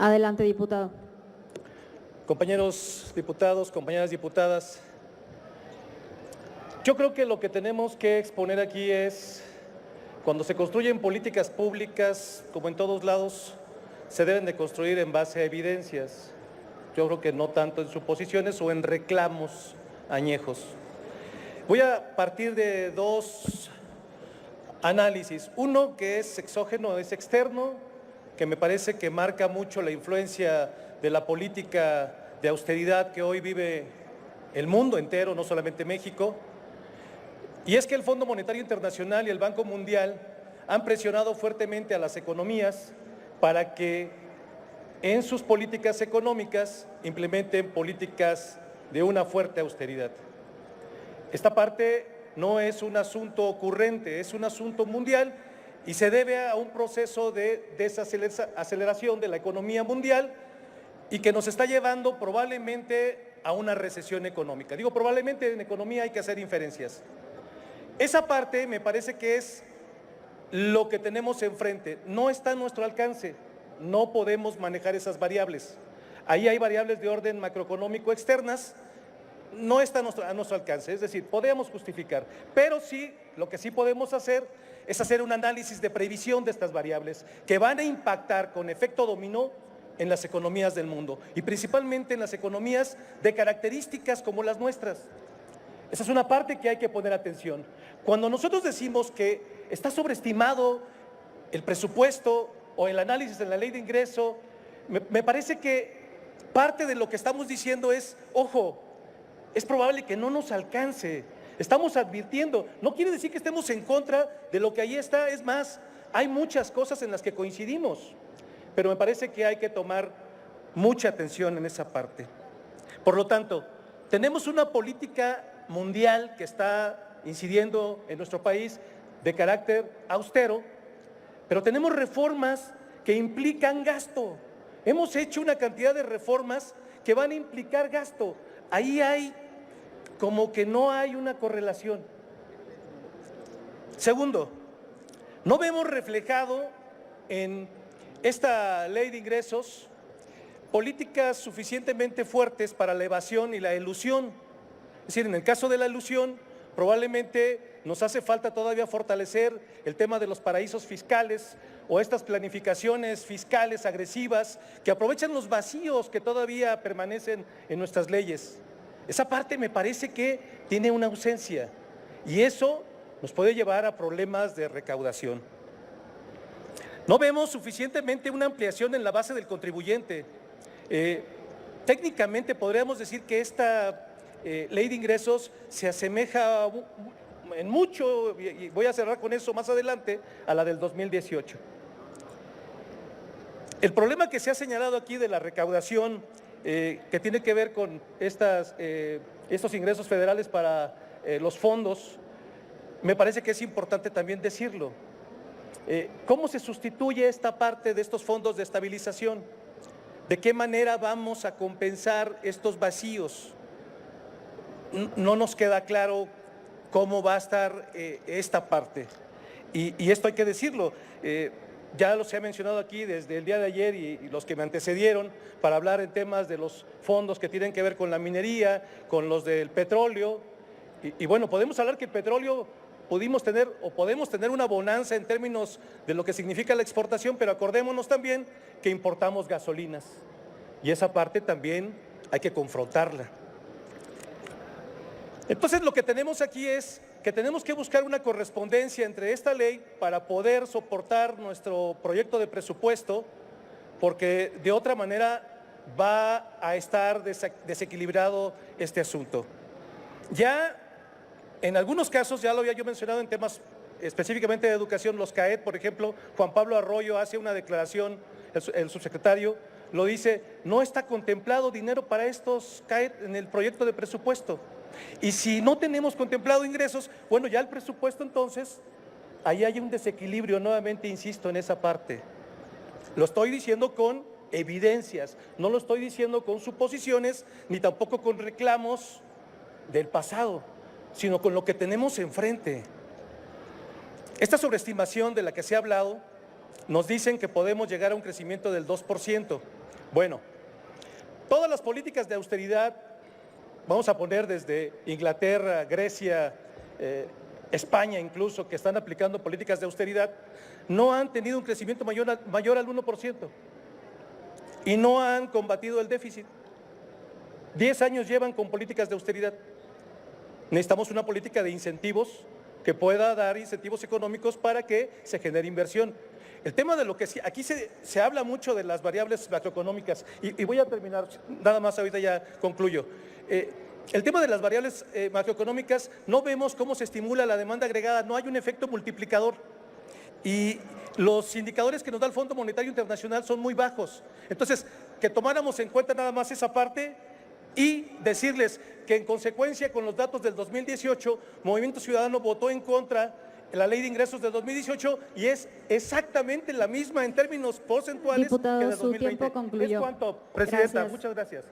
Adelante, diputado. Compañeros diputados, compañeras diputadas, yo creo que lo que tenemos que exponer aquí es, cuando se construyen políticas públicas, como en todos lados, se deben de construir en base a evidencias. Yo creo que no tanto en suposiciones o en reclamos añejos. Voy a partir de dos análisis. Uno que es exógeno, es externo, que me parece que marca mucho la influencia de la política de austeridad que hoy vive el mundo entero, no solamente México. Y es que el Fondo Monetario Internacional y el Banco Mundial han presionado fuertemente a las economías para que en sus políticas económicas implementen políticas de una fuerte austeridad. Esta parte no es un asunto ocurrente, es un asunto mundial y se debe a un proceso de desaceleración de la economía mundial y que nos está llevando probablemente a una recesión económica. Digo probablemente, en economía hay que hacer inferencias. Esa parte me parece que es lo que tenemos enfrente. No está a nuestro alcance, no podemos manejar esas variables. Ahí hay variables de orden macroeconómico externas, no está a nuestro alcance, es decir, podemos justificar, pero sí, lo que sí podemos hacer es hacer un análisis de previsión de estas variables que van a impactar con efecto dominó en las economías del mundo y principalmente en las economías de características como las nuestras. Esa es una parte que hay que poner atención. Cuando nosotros decimos que está sobreestimado el presupuesto o el análisis de la ley de ingreso, me parece que parte de lo que estamos diciendo es, ojo, es probable que no nos alcance. Estamos advirtiendo, no quiere decir que estemos en contra de lo que ahí está, es más, hay muchas cosas en las que coincidimos, pero me parece que hay que tomar mucha atención en esa parte. Por lo tanto, tenemos una política mundial que está incidiendo en nuestro país de carácter austero, pero tenemos reformas que implican gasto. Hemos hecho una cantidad de reformas que van a implicar gasto. Ahí hay como que no hay una correlación. Segundo, no vemos reflejado en esta ley de ingresos políticas suficientemente fuertes para la evasión y la elusión. Es decir, en el caso de la elusión, probablemente nos hace falta todavía fortalecer el tema de los paraísos fiscales o estas planificaciones fiscales agresivas que aprovechan los vacíos que todavía permanecen en nuestras leyes. Esa parte me parece que tiene una ausencia y eso nos puede llevar a problemas de recaudación. No vemos suficientemente una ampliación en la base del contribuyente. Técnicamente podríamos decir que esta ley de ingresos se asemeja en mucho, y voy a cerrar con eso más adelante, a la del 2018. El problema que se ha señalado aquí de la recaudación, que tiene que ver con estos ingresos federales para los fondos, me parece que es importante también decirlo. ¿Cómo se sustituye esta parte de estos fondos de estabilización? ¿De qué manera vamos a compensar estos vacíos? No nos queda claro cómo va a estar esta parte. Y esto hay que decirlo. Ya se ha mencionado aquí desde el día de ayer y los que me antecedieron para hablar en temas de los fondos que tienen que ver con la minería, con los del petróleo. Y bueno, podemos hablar que el petróleo podemos tener una bonanza en términos de lo que significa la exportación, pero acordémonos también que importamos gasolinas y esa parte también hay que confrontarla. Entonces lo que tenemos aquí es que tenemos que buscar una correspondencia entre esta ley para poder soportar nuestro proyecto de presupuesto, porque de otra manera va a estar desequilibrado este asunto. Ya en algunos casos, ya lo había yo mencionado en temas específicamente de educación, los CAED, por ejemplo, Juan Pablo Arroyo hace una declaración, el subsecretario lo dice, no está contemplado dinero para estos CAED en el proyecto de presupuesto. Y si no tenemos contemplado ingresos, bueno, ya el presupuesto entonces, ahí hay un desequilibrio, nuevamente insisto en esa parte. Lo estoy diciendo con evidencias, no lo estoy diciendo con suposiciones, ni tampoco con reclamos del pasado, sino con lo que tenemos enfrente. Esta sobreestimación de la que se ha hablado, nos dicen que podemos llegar a un crecimiento del 2%. Bueno, todas las políticas de austeridad, vamos a poner desde Inglaterra, Grecia, España incluso, que están aplicando políticas de austeridad, no han tenido un crecimiento mayor al 1% y no han combatido el déficit. 10 años llevan con políticas de austeridad. Necesitamos una política de incentivos que pueda dar incentivos económicos para que se genere inversión. El tema de lo que aquí se habla mucho de las variables macroeconómicas y voy a terminar, nada más ahorita ya concluyo. El tema de las variables macroeconómicas, no vemos cómo se estimula la demanda agregada, no hay un efecto multiplicador. Y los indicadores que nos da el Fondo Monetario Internacional son muy bajos. Entonces, que tomáramos en cuenta nada más esa parte y decirles que en consecuencia con los datos del 2018, Movimiento Ciudadano votó en contra de la Ley de Ingresos del 2018 y es exactamente la misma en términos porcentuales Diputado, que de su 2020. tiempo concluyó. Es cuanto, Presidenta. Gracias. Muchas gracias.